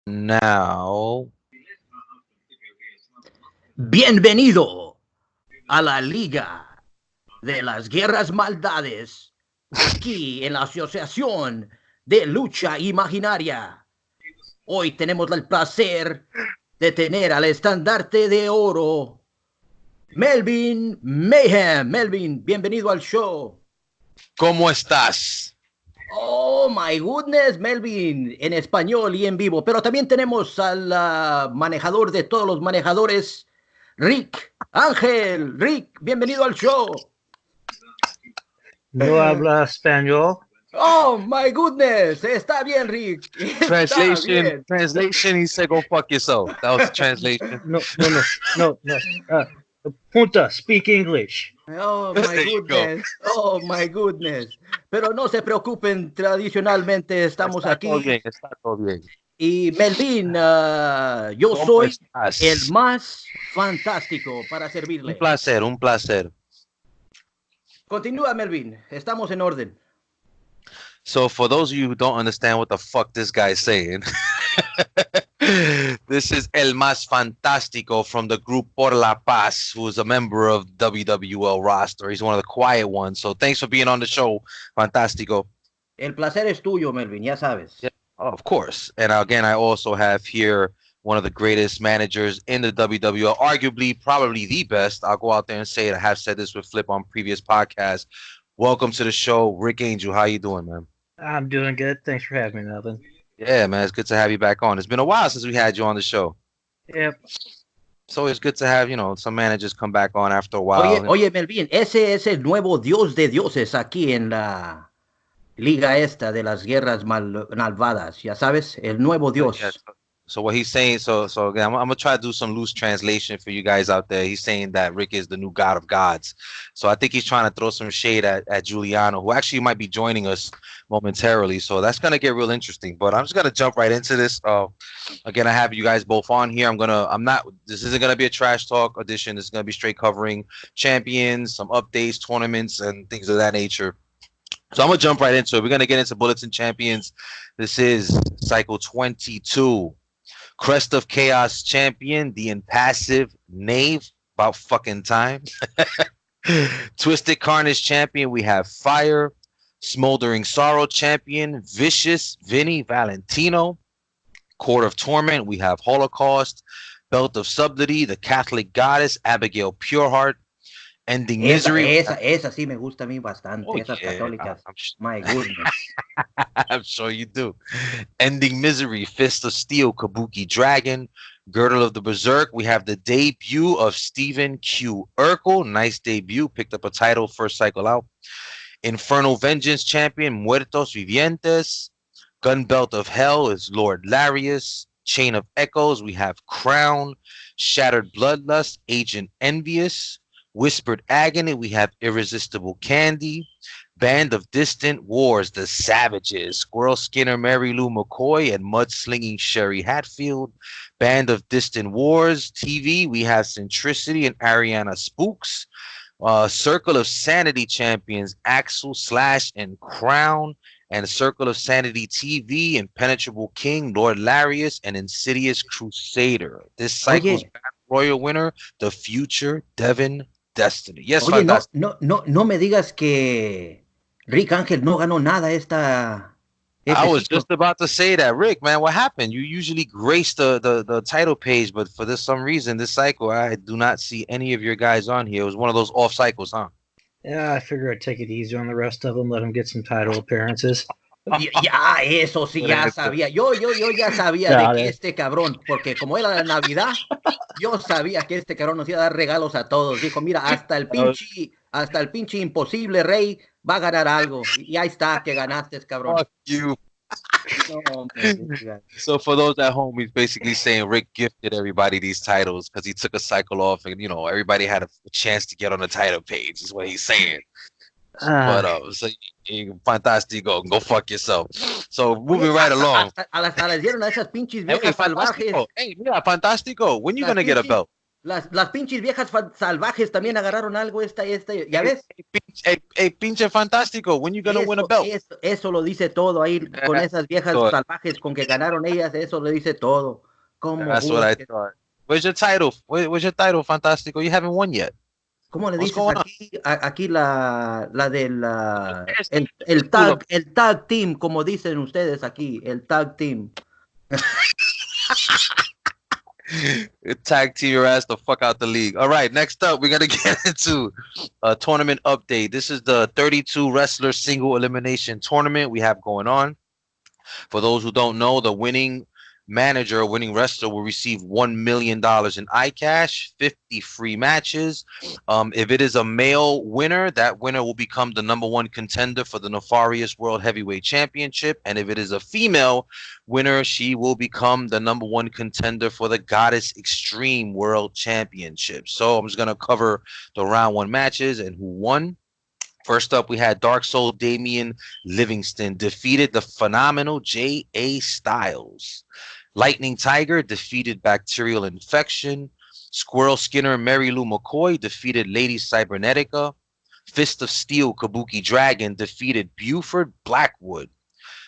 Now, Bienvenido a la Liga de las Guerras Maldades, aquí en la Asociación de Lucha Imaginaria. Hoy tenemos el placer de tener al estandarte de oro, Melvin Mayhem. Melvin, bienvenido al show. ¿cómo estás? Oh, my goodness, Melvin, en español y en vivo. Pero también tenemos al manejador de todos los manejadores, Rick Ángel. Rick, bienvenido al show. No habla español. Oh, my goodness, está bien, Rick. Está bien. Translation, he said, go fuck yourself. That was the translation. No. Punta, speak English. Oh, my There you go. goodness. Oh, my goodness. Pero no se preocupen, tradicionalmente estamos Está aquí. todo bien, está todo bien. Y Melvin, yo ¿Cómo soy estás? el más fantástico para servirle. Un placer. Continúa, Melvin. Estamos en orden. So for those of you who don't understand what the fuck this guy's saying, this is El Mas Fantastico from the group Por La Paz, who is a member of WWL roster. He's one of the quiet ones. So thanks for being on the show, Fantastico. El placer es tuyo, Melvin, ya sabes. Yeah. Oh, of course. And again, I also have here one of the greatest managers in the WWL, arguably probably the best. I'll go out there and say it. I have said this with Flip on previous podcasts. Welcome to the show, Rick Angel. How you doing, man? I'm doing good. Thanks for having me, Melvin. Yeah, man, it's good to have you back on. It's been a while since we had you on the show. Yep. So it's good to have, some managers come back on after a while. Oye, Melvin, ese es el nuevo dios de dioses aquí en la liga esta de las guerras malvadas, ya sabes, el nuevo dios. Yeah, so what he's saying, so again, I'm gonna try to do some loose translation for you guys out there. He's saying that Rick is the new god of gods. So I think he's trying to throw some shade at Giuliano, who actually might be joining us momentarily. So that's gonna get real interesting. But I'm just gonna jump right into this. Again, I have you guys both on here. This isn't gonna be a trash talk edition. This is gonna be straight covering champions, some updates, tournaments, and things of that nature. So I'm gonna jump right into it. We're gonna get into Bulletin Champions. This is cycle 22. Crest of Chaos champion, the impassive Knave, about fucking time. Twisted Carnage champion, we have Fire. Smoldering Sorrow champion, Vicious Vinny Valentino. Court of Torment, we have Holocaust. Belt of Subtlety, the Catholic Goddess, Abigail Pureheart. Ending Misery. Esa sí me gusta a mí bastante, esas católicas. My goodness. I'm sure you do. Ending Misery, Fist of Steel, Kabuki Dragon. Girdle of the Berserk, we have the debut of Stephen Q. Urkel. Nice debut, picked up a title first cycle out. Infernal Vengeance champion, Muertos Vivientes. Gun Belt of Hell is Lord Larius. Chain of Echoes, we have Crown. Shattered Bloodlust, Agent Envious. Whispered Agony, we have Irresistible Candy. Band of Distant Wars, The Savages, Squirrel Skinner, Mary Lou McCoy, and Mudslinging Sherry Hatfield. Band of Distant Wars TV, we have Centricity and Ariana Spooks. Circle of Sanity champions, Axel, Slash, and Crown. And Circle of Sanity TV, Impenetrable King, Lord Larius, and Insidious Crusader. This cycle's Battle Royal winner, the future Devin Destiny. Yes, oye, no me digas que Rick Ángel no ganó nada I was just about to say that. Rick, man, what happened? You usually grace the title page, but for some reason, this cycle, I do not see any of your guys on here. It was one of those off cycles, huh? Yeah, I figure I'd take it easy on the rest of them, let them get some title appearances. Ya, eso sí, ya sabía. Yo ya sabía de que este cabrón, porque como era la Navidad, yo sabía que este cabrón nos iba a dar regalos a todos. Dijo, mira, hasta el pinche imposible rey va a ganar algo. Y ahí está, que ganaste, cabrón. Fuck you. So for those at home, he's basically saying Rick gifted everybody these titles because he took a cycle off and, everybody had a chance to get on the title page is what he's saying. But so Fantastico, go fuck yourself. So moving right along. Hasta les dieron a esas pinches viejas salvajes. Hey, mira, Fantastico, when you gonna get a belt? Las pinches viejas salvajes también agarraron algo ¿ya ves? Hey, pinche Fantastico, when you gonna win a belt? Eso lo dice todo ahí con esas viejas salvajes con que ganaron ellas, eso lo dice todo. That's what I thought. Where's your title? Where's your title, Fantastico? You haven't won yet. ¿Cómo le What's dices going aquí la del el tag team, como dicen ustedes aquí, el tag team? Tag team your ass the fuck out the league. All right, next up, we're gonna get into a tournament update. This is the 32 wrestler single elimination tournament we have going on. For those who don't know, the winning manager, winning wrestler will receive $1 million in iCash, 50 free matches. If it is a male winner, that winner will become the #1 contender for the Nefarious World Heavyweight Championship. And if it is a female winner, she will become the #1 contender for the Goddess Extreme World Championship. So I'm just going to cover the round 1 matches and who won. First up, we had Dark Soul Damian Livingston defeated the phenomenal J.A. Styles. Lightning Tiger defeated Bacterial Infection. Squirrel Skinner Mary Lou McCoy defeated Lady Cybernetica. Fist of Steel Kabuki Dragon defeated Buford Blackwood.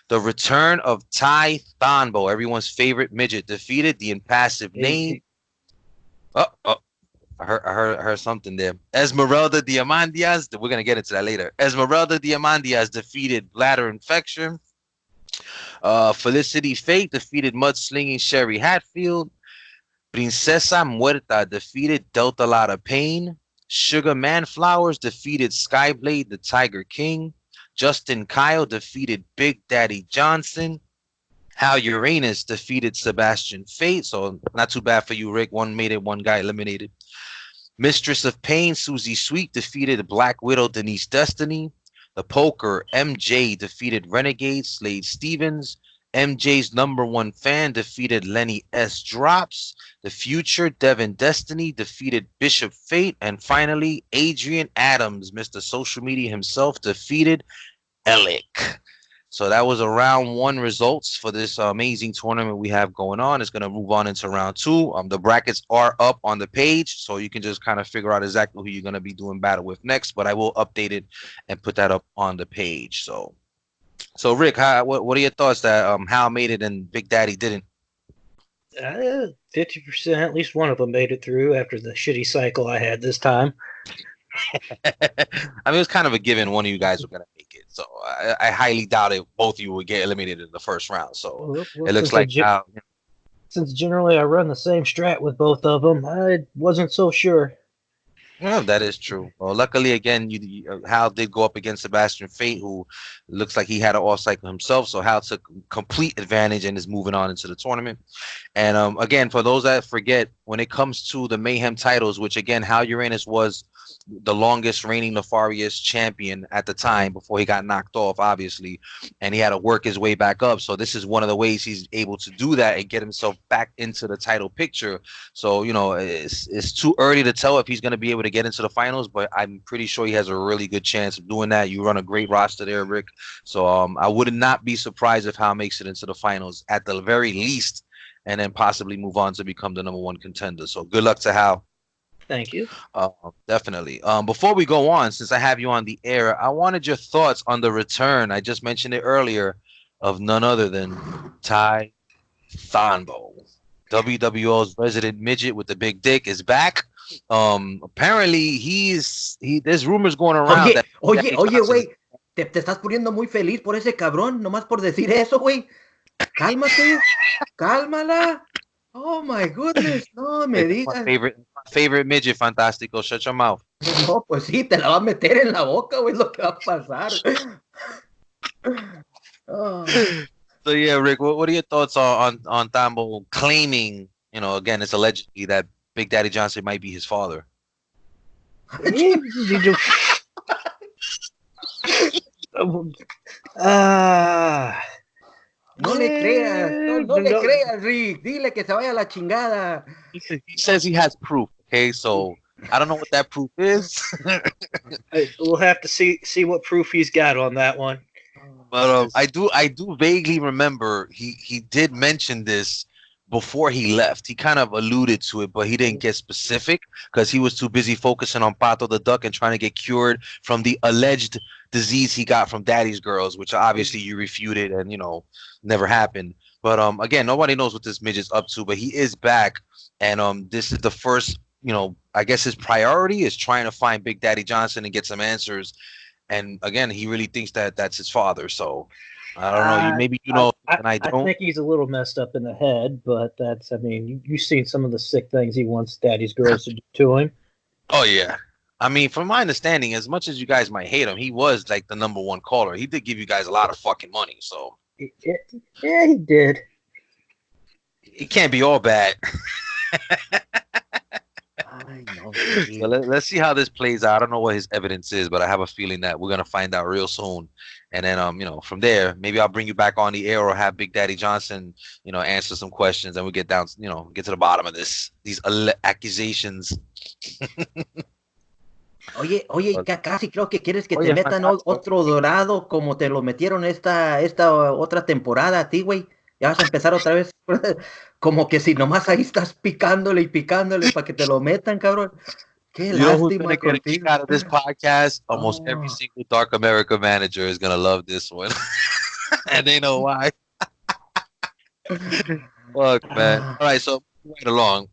The return of Ty Thonbo, everyone's favorite midget, defeated the impassive Name. I heard something there. Esmeralda Diamandias, we're going to get into that later. Esmeralda Diamandias defeated Bladder Infection. Felicity Fate defeated Mudslinging Sherry Hatfield. Princesa Muerta defeated Delta Lotta Pain. Sugar Manflowers defeated Skyblade the Tiger King. Justin Kyle defeated Big Daddy Johnson. Hal Uranus defeated Sebastian Fate. So not too bad for you, Rick. One made it, one guy eliminated. Mistress of Pain, Susie Sweet defeated Black Widow Denise Destiny. The Poker, MJ defeated Renegade Slade Stevens. MJ's #1 fan defeated Lenny S. Drops. The Future, Devin Destiny defeated Bishop Fate. And finally, Adrian Adams, Mr. Social Media himself, defeated Alec. So that was a round 1 results for this amazing tournament we have going on. It's going to move on into round 2. The brackets are up on the page, so you can just kind of figure out exactly who you're going to be doing battle with next. But I will update it and put that up on the page. So Rick, what are your thoughts that Hal made it and Big Daddy didn't? 50%, at least one of them made it through after the shitty cycle I had this time. I mean, it was kind of a given one of you guys were going to make it. So I highly doubt it. Both of you would get eliminated in the first round. So it looks like since generally I run the same strat with both of them, I wasn't so sure. Yeah, that is true. Well, luckily, again, Hal did go up against Sebastian Fate, who looks like he had an off cycle himself. So Hal took complete advantage and is moving on into the tournament. And again, for those that forget, when it comes to the Mayhem titles, which again, Hal Uranus was the longest reigning Nefarious champion at the time before he got knocked off, obviously, and he had to work his way back up. So this is one of the ways he's able to do that and get himself back into the title picture. So, you know, it's too early to tell if he's going to be able to get into the finals, but I'm pretty sure he has a really good chance of doing that. You run a great roster there, Rick. So I would not be surprised if Hal makes it into the finals at the very least, and then possibly move on to become the #1 contender. So good luck to Hal. Thank you. Definitely. Before we go on, since I have you on the air, I wanted your thoughts on the return. I just mentioned it earlier of none other than Ty Thonbo. WWO's resident midget with the big dick is back. Apparently there's rumors going around that. Oye, güey, te estás poniendo muy feliz por ese cabrón, nomás por decir eso, güey. Cálmate, cálmala. Oh my goodness, no me digas. Favorite midget, Fantastico. Shut your mouth. No, pues sí, te la va a meter en la boca, güey, es lo que va a pasar. Oh. So yeah, Rick, what are your thoughts on Thonbo claiming, you know, again, it's allegedly that Big Daddy Johnson might be his father? No le creas, no le creas, Rick. Dile que se vaya a la chingada. He says he has proof. Okay, so I don't know what that proof is. We'll have to see what proof he's got on that one. But I do vaguely remember he did mention this before he left. He kind of alluded to it, but he didn't get specific because he was too busy focusing on Pato the Duck and trying to get cured from the alleged disease he got from Daddy's Girls, which obviously you refuted and never happened. But again, nobody knows what this midget's up to, but he is back, and this is the first. I guess his priority is trying to find Big Daddy Johnson and get some answers. And again, he really thinks that that's his father. So I don't know. Maybe and I don't. I think he's a little messed up in the head, but that's. I mean, you've seen some of the sick things he wants Daddy's Girls to do to him. Oh yeah. I mean, from my understanding, as much as you guys might hate him, he was like the #1 caller. He did give you guys a lot of fucking money. So yeah, he did. It can't be all bad. Ay, no, So let's see how this plays out. I don't know what his evidence is, but I have a feeling that we're gonna find out real soon. And then from there, maybe I'll bring you back on the air or have Big Daddy Johnson, answer some questions, and we get down, get to the bottom of these accusations. Oye, casi creo que quieres que te metan otro dorado como te lo metieron esta otra temporada a ti, güey. Ya vas a empezar otra vez. Como que si nomás ahí estás picándole y picándole para que te lo metan, cabrón. Qué lástima contigo. Out of this podcast, almost every single Dark America manager is gonna love this one, and they know why. Fuck, man. All right, so right along.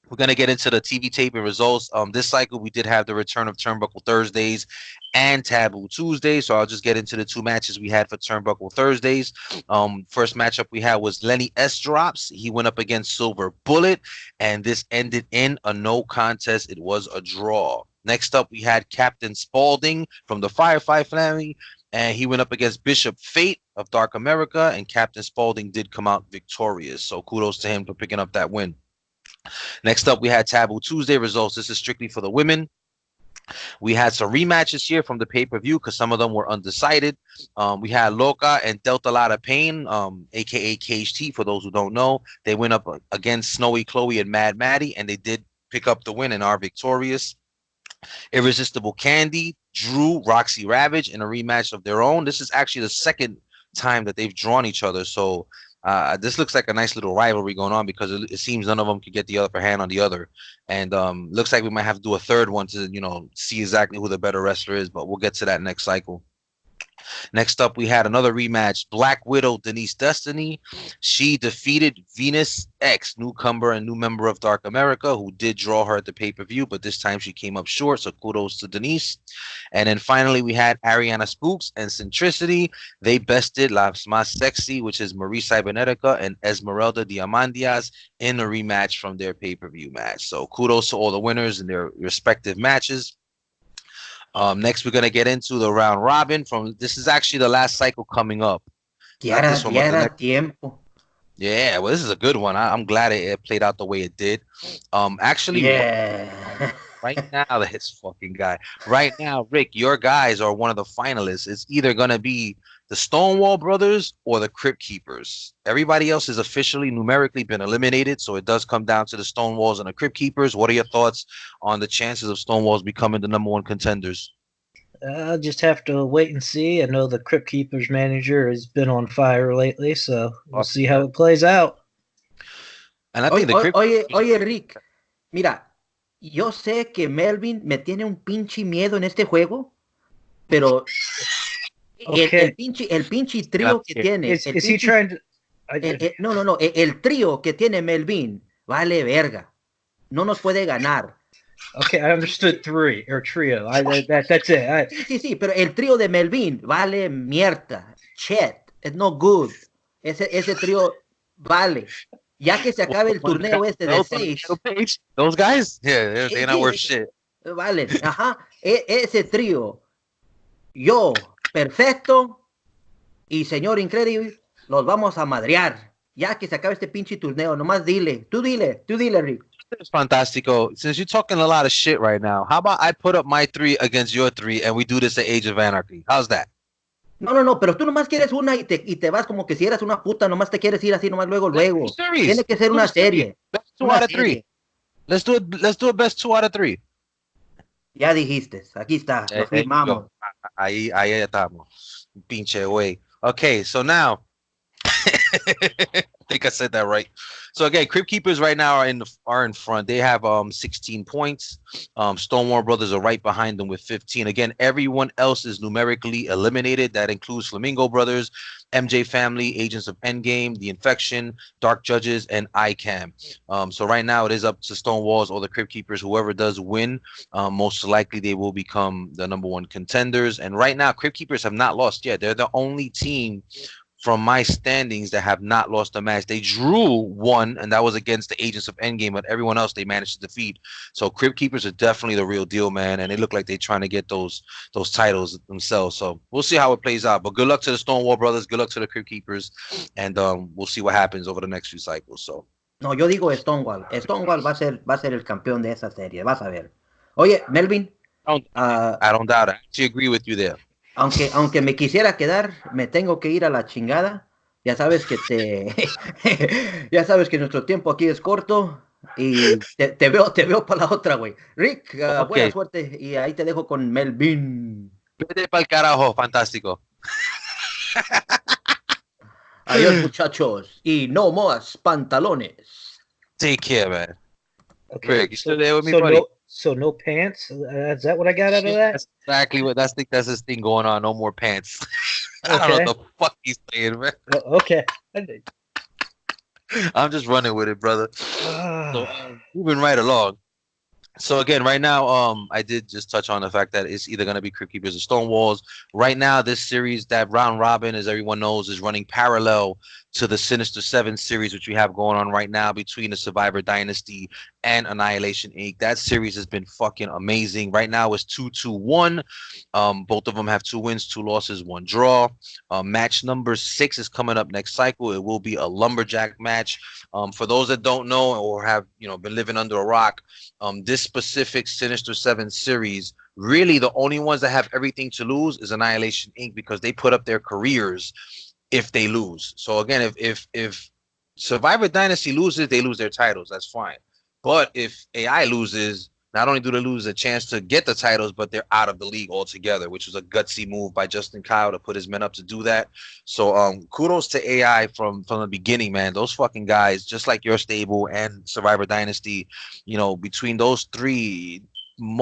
We're going to get into the TV taping results. This cycle, we did have the return of Turnbuckle Thursdays and Taboo Tuesdays. So I'll just get into the two matches we had for Turnbuckle Thursdays. First matchup we had was Lenny S. Drops. He went up against Silver Bullet, and this ended in a no contest. It was a draw. Next up, we had Captain Spaulding from the Firefly family, and he went up against Bishop Fate of Dark America, and Captain Spaulding did come out victorious. So kudos to him for picking up that win. Next up, we had Taboo Tuesday results. This is strictly for the women. We had some rematches here from the pay-per-view because some of them were undecided. We had Loca and Delta Lotta Payne, a.k.a. Cage T, for those who don't know. They went up against Snowy Chloe and Mad Maddie, and they did pick up the win and are victorious. Irresistible Candy drew Roxy Ravage in a rematch of their own. This is actually the second time that they've drawn each other, so this looks like a nice little rivalry going on because it seems none of them could get the upper hand on the other, and looks like we might have to do a third one to see exactly who the better wrestler is, but we'll get to that next cycle. Next up, we had another rematch. Black Widow Denise Destiny. She defeated Venus X, newcomer and new member of Dark America, who did draw her at the pay-per-view, but this time she came up short, so kudos to Denise. And then finally, we had Ariana Spooks and Centricity. They bested Las Más Sexy, which is Marie Cybernetica and Esmeralda Diamandias, in a rematch from their pay-per-view match. So kudos to all the winners in their respective matches. Next, we're going to get into the round robin. This is actually the last cycle coming up. Tiempo. Yeah, well, this is a good one. I'm glad it played out the way it did. Actually, right now, this fucking guy. Right now, Rick, your guys are one of the finalists. It's either going to be the Stonewall Brothers or the Crypt Keepers. Everybody else has officially numerically been eliminated, so it does come down to the Stonewalls and the Crypt Keepers. What are your thoughts on the chances of Stonewalls becoming the #1 contenders? I'll just have to wait and see. I know the Crypt Keepers manager has been on fire lately, so we'll see how it plays out. And I think oye, Rick, mira, yo sé que Melvin me tiene un pinche miedo en este juego, pero okay. el pinche trío que tiene. Is he trying to? No. El trío que tiene Melvin vale verga. No nos puede ganar. Okay, I understood trio. That's it. Sí, pero el trío de Melvin vale mierda. Shit, it's no good. Ese trío vale. Ya que se acabe el torneo de 6. Those guys? Yeah, they're not worth shit. Vale, ajá. Ese trío. Yo, Perfecto y Señor Increíble, los vamos a madrear. Ya que se acabe este pinche torneo, nomás dile. Tú dile, Rick. Fantastico, since you're talking a lot of shit right now, how about I put up my 3 against your 3 and we do this at Age of Anarchy? How's that? No, pero tú nomás quieres una y te vas como que si eras una puta, nomás te quieres ir así nomás luego. Tiene que ser una serie. Best 2 out of 3. Let's do a best 2 out of 3. Ya dijiste, aquí está, lo firmamos. Ahí estamos. Pinche güey. Okay, so now I think I said that right. So again, Crypt Keepers right now are in front. They have 16 points. Stonewall Brothers are right behind them with 15. Again, everyone else is numerically eliminated. That includes Flamingo Brothers, MJ Family, Agents of Endgame, The Infection, Dark Judges, and ICAM. So right now it is up to Stonewalls or the Crypt Keepers. Whoever does win, most likely they will become the number one contenders. And right now, Crypt Keepers have not lost yet. They're the only team from my standings that have not lost a match. They drew one, and that was against the Agents of Endgame, but everyone else they managed to defeat. So Crypt Keepers are definitely the real deal, man, and they look like they're trying to get those titles themselves. So we'll see how it plays out. But good luck to the Stonewall Brothers, good luck to the Crypt Keepers, and we'll see what happens over the next few cycles. So No, yo digo Stonewall. Stonewall va a ser el campeón de esa serie, vas a ver. Oye, Melvin, I don't, uh, I don't doubt it. I actually agree with you there. aunque me quisiera quedar, me tengo que ir a la chingada. Ya sabes que ya sabes que nuestro tiempo aquí es corto y te veo para la otra, güey. Rick, buena Okay, suerte y ahí te dejo con Melvin. vete pa'l carajo, fantástico. Adiós, muchachos, y no más pantalones. Take care, man. Okay. Rick, you still there with me, so buddy? no pants. Is that what I got out of that? That's exactly what that's this thing going on. No more pants. I don't know Okay. what the fuck he's saying, man. Okay. I'm just running with it, brother. So Ah, moving right along. So again, right now, I did just touch on the fact that it's either going to be Crypt Keepers or Stonewalls. Right now, this series, that round robin, as everyone knows, is running parallel to the Sinister Seven series, which we have going on right now between the Survivor Dynasty and Annihilation Inc. That series has been fucking amazing. Right now, it's 2-2-1. Both of them have 2 wins, 2 losses, 1 draw. Match number 6 is coming up next cycle. It will be a lumberjack match. For those that don't know or have been living under a rock, this specific Sinister Seven series, really the only ones that have everything to lose is Annihilation Inc. because they put up their careers if they lose. So again, if Survivor Dynasty loses, they lose their titles. That's fine. But if AI loses, not only do they lose a chance to get the titles, but they're out of the league altogether, which was a gutsy move by Justin Kyle to put his men up to do that. So kudos to AI from the beginning, man. Those fucking guys, just like your stable and Survivor Dynasty, between those three,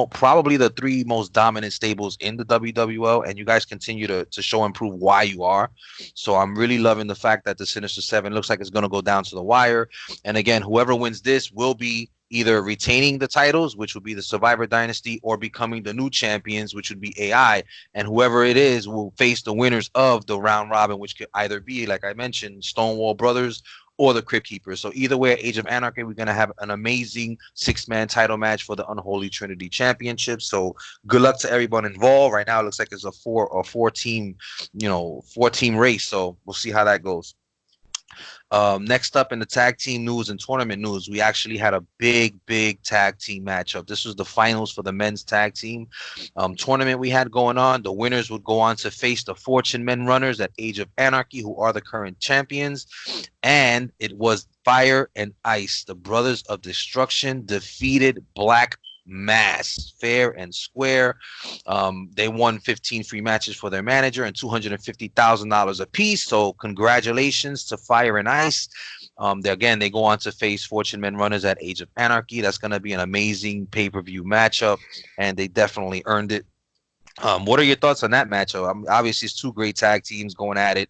probably the 3 most dominant stables in the WWL, and you guys continue to show and prove why you are. So I'm really loving the fact that the Sinister Seven looks like it's going to go down to the wire. And again, whoever wins this will be either retaining the titles, which would be the Survivor Dynasty, or becoming the new champions, which would be AI. And whoever it is will face the winners of the round robin, which could either be, like I mentioned, Stonewall Brothers or the Crypt Keepers. So either way, Age of Anarchy, we're going to have an amazing 6-man title match for the Unholy Trinity Championship. So good luck to everyone involved. Right now, it looks like it's a four team race. So we'll see how that goes. Next up in the tag team news and tournament news, we actually had a big tag team matchup. This was the finals for the men's tag team tournament we had going on. The winners would go on to face the Fortune Men Runners at Age of Anarchy, who are the current champions. And it was Fire and Ice. The Brothers of Destruction defeated Black Mass fair and square. They won 15 free matches for their manager and $250,000 apiece. So congratulations to Fire and Ice. They go on to face Fortune Men Runners at Age of Anarchy. That's going to be an amazing pay-per-view matchup, and they definitely earned it. What are your thoughts on that matchup? Obviously, it's 2 great tag teams going at it.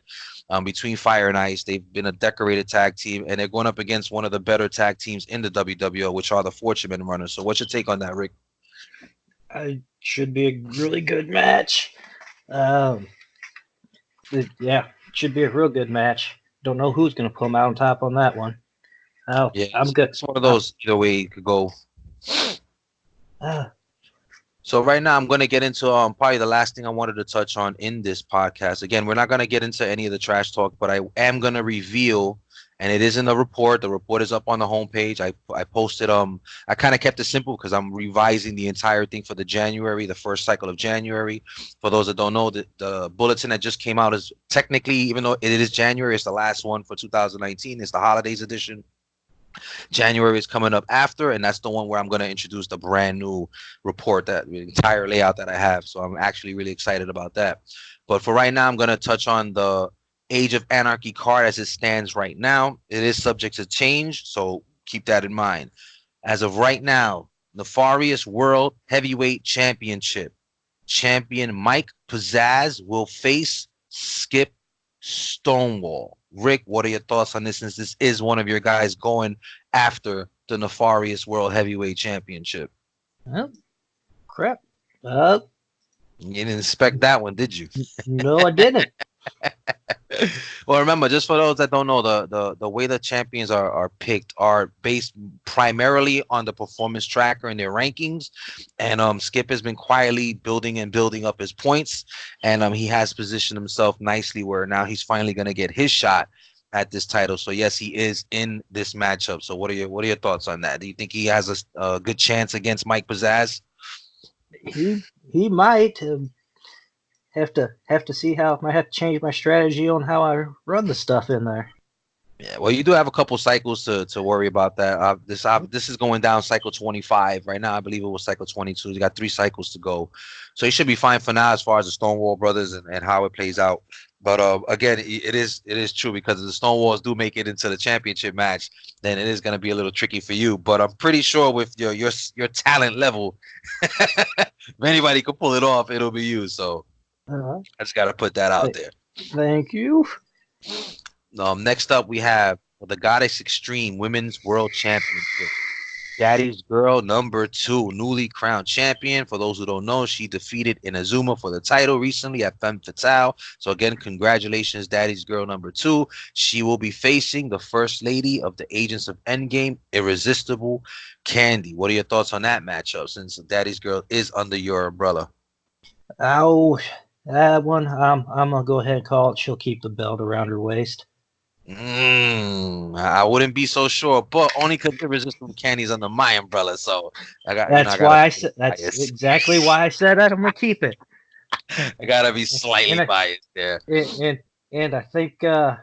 Between Fire and Ice, they've been a decorated tag team, and they're going up against one of the better tag teams in the WWO, which are the Fortune Men Runners. So what's your take on that, Rick? it should be a really good match. It should be a real good match. Don't know who's going to come out on top on that one. Oh, Yeah, I'm good. it's one of those either way it could go. So right now I'm going to get into probably the last thing I wanted to touch on in this podcast. Again, we're not going to get into any of the trash talk, but I am going to reveal, and it is in the report. The report is up on the homepage. I posted I kind of kept it simple because I'm revising the entire thing for the first cycle of January. For those that don't know, the bulletin that just came out is technically, even though it is January, it's the last one for 2019. It's the holidays edition. January is coming up after, and that's the one where I'm going to introduce the brand new report, that the entire layout that I have. So I'm actually really excited about that. But for right now, I'm going to touch on the Age of Anarchy card as it stands right now. It is subject to change, so keep that in mind. As of right now, Nefarious World Heavyweight Championship champion Mike Pizzazz will face Skip Stonewall. Rick, what are your thoughts on this, since this is one of your guys going after the Nefarious World Heavyweight Championship? Oh, crap. You didn't expect that one, did you? No, I didn't. Well, remember, just for those that don't know, the way the champions are picked are based primarily on the performance tracker and their rankings. And Skip has been quietly building up his points, and he has positioned himself nicely where now he's finally going to get his shot at this title. So yes, he is in this matchup. So what are your thoughts on that? Do you think he has a good chance against Mike Pizzazz? He might. Have to see how I might have to change my strategy on how I run the stuff in there. Yeah, well, you do have a couple cycles to worry about that. This is going down cycle 25 right now. I believe it was cycle 22. You got 3 cycles to go, so you should be fine for now as far as the Stonewall brothers and how it plays out. But again, it is true, because if the Stonewalls do make it into the championship match, then it is going to be a little tricky for you. But I'm pretty sure with your talent level, if anybody could pull it off, it'll be you. So. I just got to put that out there. Thank you. Next up, we have the Goddess Extreme Women's World Championship. Daddy's Girl number 2, newly crowned champion. For those who don't know, she defeated Inazuma for the title recently at Femme Fatale. So again, congratulations, Daddy's Girl number 2. She will be facing the First Lady of the Agents of Endgame, Irresistible Candy. What are your thoughts on that matchup, since Daddy's Girl is under your umbrella? Oh, that one, I'm gonna go ahead and call it. She'll keep the belt around her waist. I wouldn't be so sure, but only because Irresistible Candy's under my umbrella. So That's exactly why I said that. I'm gonna keep it. I gotta be slightly biased there. And I think I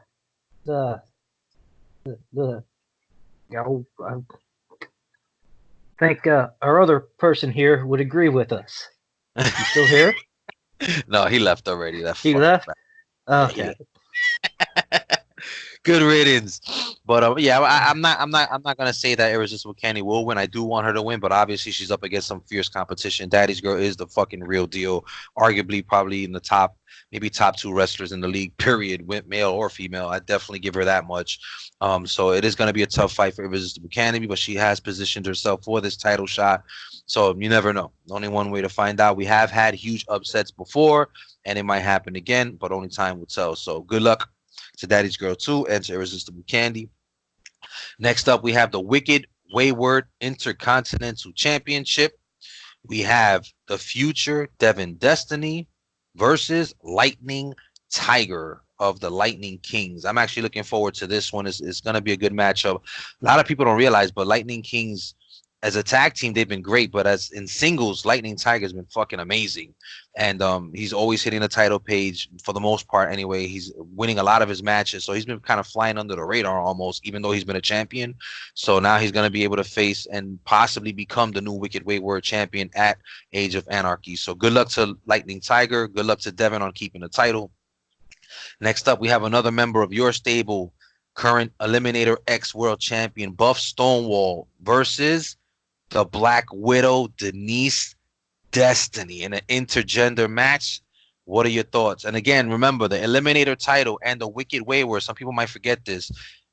think our other person here would agree with us. You still here? No, he left already. He left? Okay. Good riddance. But yeah, I'm not gonna say that Irresistible Candy will win. I do want her to win, but obviously she's up against some fierce competition. Daddy's Girl is the fucking real deal. Arguably, probably in the top 2 wrestlers in the league, period, male or female. I definitely give her that much. So it is gonna be a tough fight for Irresistible Candy, but she has positioned herself for this title shot. So you never know. Only one way to find out. We have had huge upsets before, and it might happen again, but only time will tell. So good luck to Daddy's Girl 2 and to Irresistible Candy. Next up, we have the Wicked Wayward Intercontinental Championship. We have the future Devin Destiny versus Lightning Tiger of the Lightning Kings. I'm actually looking forward to this one. It's going to be a good matchup. A lot of people don't realize, but Lightning Kings, as a tag team, they've been great, but as in singles, Lightning Tiger's been fucking amazing. And he's always hitting the title page for the most part anyway. He's winning a lot of his matches, so he's been kind of flying under the radar almost, even though he's been a champion. So now he's going to be able to face and possibly become the new Wicked Wayward champion at Age of Anarchy. So good luck to Lightning Tiger. Good luck to Devin on keeping the title. Next up, we have another member of your stable, current Eliminator X World Champion Buff Stonewall versus the Black Widow Denise Destiny in an intergender match. What are your thoughts? And again, remember, the Eliminator title and the Wicked Wayward, some people might forget this,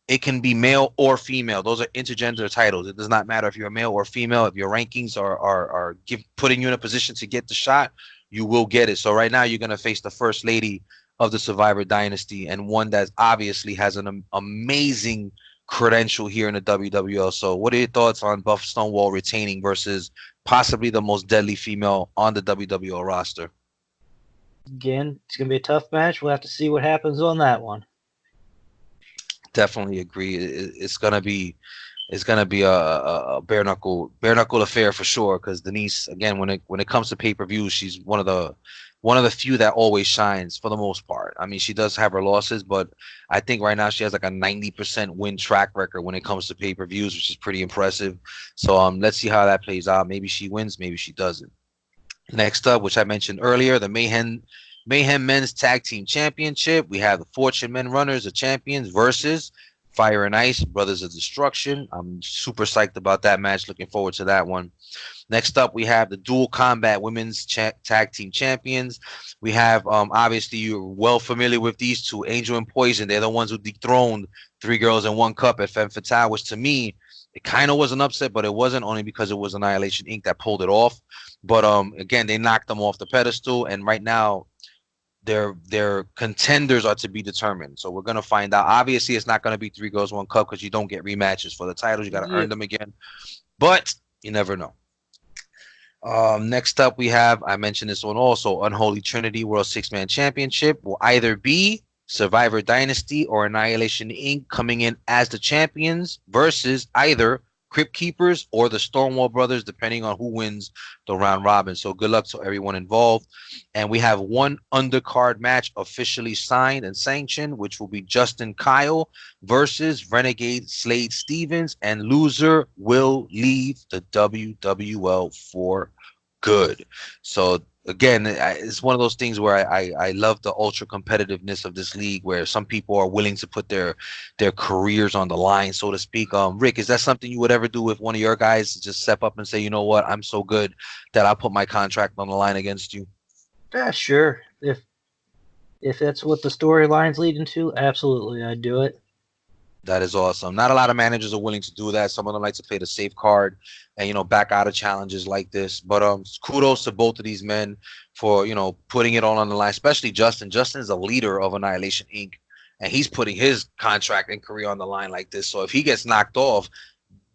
it can be male or female. Those are intergender titles. It does not matter if you're male or female. If your rankings are putting you in a position to get the shot, you will get it. So right now you're going to face the First Lady of the Survivor Dynasty, and one that obviously has an amazing credential here in the WWL. So what are your thoughts on Buff Stonewall retaining versus possibly the most deadly female on the WWL roster? Again, it's going to be a tough match. We'll have to see what happens on that one. Definitely agree. It's gonna be a bare knuckle affair for sure. Because Denise, again, when it comes to pay-per-views, she's one of the few that always shines for the most part. I mean, she does have her losses, but I think right now she has like a 90% win track record when it comes to pay-per-views, which is pretty impressive. So let's see how that plays out. Maybe she wins, maybe she doesn't. Next up, which I mentioned earlier, the Mayhem Mayhem Men's Tag Team Championship. We have the Fortune Men Runners, the champions, versus Fire and Ice, Brothers of Destruction. I'm super psyched about that match. Looking forward to that one. Next up, we have the Dual Combat Women's Tag Team Champions. We have, obviously, you're well familiar with these two, Angel and Poison. They're the ones who dethroned Three Girls in One Cup at Femme Fatale, which to me, it kind of was an upset, but it wasn't, only because it was Annihilation Inc. that pulled it off. But again, they knocked them off the pedestal, and right now, their contenders are to be determined. So we're gonna find out. Obviously, it's not gonna be Three Girls One Cup because you don't get rematches for the titles. You got to earn them again, but you never know. Next up, we have, I mentioned this one also, Unholy Trinity World Six-Man Championship will either be Survivor Dynasty or Annihilation Inc. coming in as the champions versus either Crypt Keepers or the Stonewall Brothers, depending on who wins the round robin. So good luck to everyone involved. And we have one undercard match officially signed and sanctioned, which will be Justin Kyle versus Renegade Slade Stevens, and loser will leave the WWL for good. So again, it's one of those things where I love the ultra competitiveness of this league, where some people are willing to put their careers on the line, so to speak. Rick, is that something you would ever do if one of your guys just step up and say, you know what, I'm so good that I'll put my contract on the line against you? Yeah, sure. If that's what the storyline's leading to, absolutely, I'd do it. That is awesome. Not a lot of managers are willing to do that. Some of them like to play the safe card and back out of challenges like this. But kudos to both of these men for putting it all on the line, especially Justin. Justin is a leader of Annihilation Inc., and he's putting his contract and career on the line like this. So if he gets knocked off,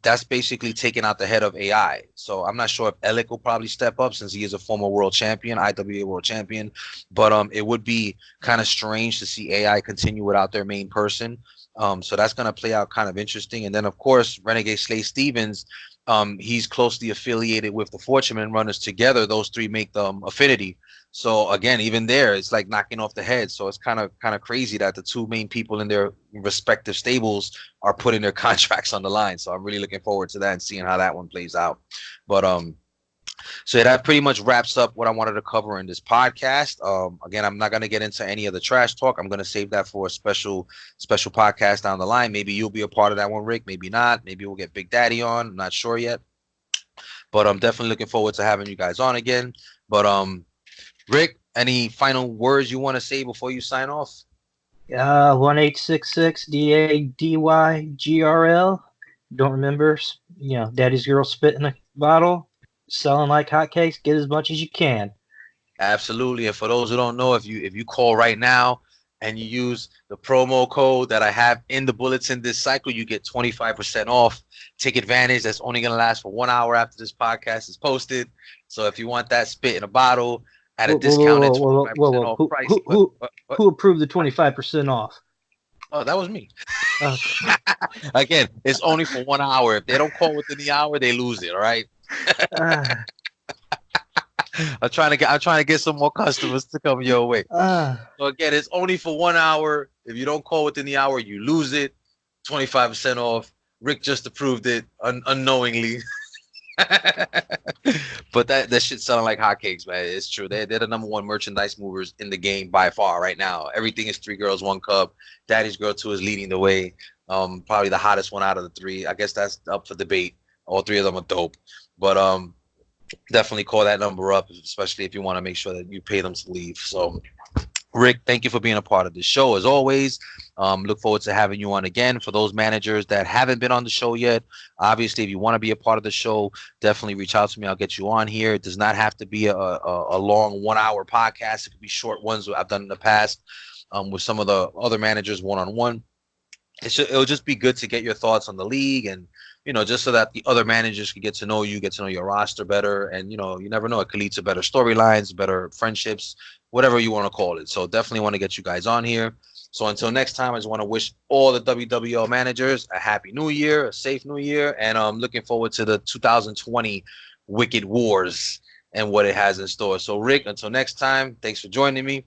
that's basically taking out the head of AI. So I'm not sure if Alec will probably step up, since he is a former world champion, IWA world champion. But it would be kind of strange to see AI continue without their main person. So that's going to play out kind of interesting. And then, of course, Renegade Slade Stevens, he's closely affiliated with the Fortune Runners. Together, those three make them Affinity. So again, even there, it's like knocking off the head. So it's kind of crazy that the two main people in their respective stables are putting their contracts on the line. So I'm really looking forward to that and seeing how that one plays out. But so that pretty much wraps up what I wanted to cover in this podcast. Again, I'm not going to get into any of the trash talk. I'm going to save that for a special podcast down the line. Maybe you'll be a part of that one, Rick. Maybe not. Maybe we'll get Big Daddy on. I'm not sure yet. But I'm definitely looking forward to having you guys on again. But Rick, any final words you want to say before you sign off? 1866 DADYGRL. Don't remember. Daddy's girl spit in a bottle. Selling like hotcakes. Get as much as you can. Absolutely. And for those who don't know, if you call right now and you use the promo code that I have in the bulletin this cycle, you get 25% off. Take advantage. That's only going to last for 1 hour after this podcast is posted. So if you want that spit in a bottle at a discounted 25% off price. Who approved the 25% off? Oh, that was me. Again, it's only for 1 hour. If they don't call within the hour, they lose it. All right. I'm trying to get some more customers to come your way. So again, it's only for 1 hour. If you don't call within the hour, you lose it. 25% off. Rick just approved it unknowingly. But that shit's selling like hotcakes, man. It's true. They're the number one merchandise movers in the game by far right now. Everything is Three Girls, One Cup. Daddy's Girl 2 is leading the way. Probably the hottest one out of the three. I guess that's up for debate. All three of them are dope. But definitely call that number up, especially if you want to make sure that you pay them to leave. So, Rick, thank you for being a part of the show as always. Look forward to having you on again. For those managers that haven't been on the show yet, obviously, if you want to be a part of the show, definitely reach out to me. I'll get you on here. It does not have to be a long 1 hour podcast. It could be short ones that I've done in the past with some of the other managers one-on-one. It'll just be good to get your thoughts on the league, and just so that the other managers can get to know you, get to know your roster better. And, you never know, it could lead to better storylines, better friendships, whatever you want to call it. So definitely want to get you guys on here. So until next time, I just want to wish all the WWL managers a happy new year, a safe new year. And I'm looking forward to the 2020 Wicked Wars and what it has in store. So, Rick, until next time, thanks for joining me.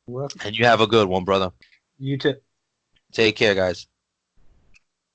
Welcome. And you have a good one, brother. You too. Take care, guys.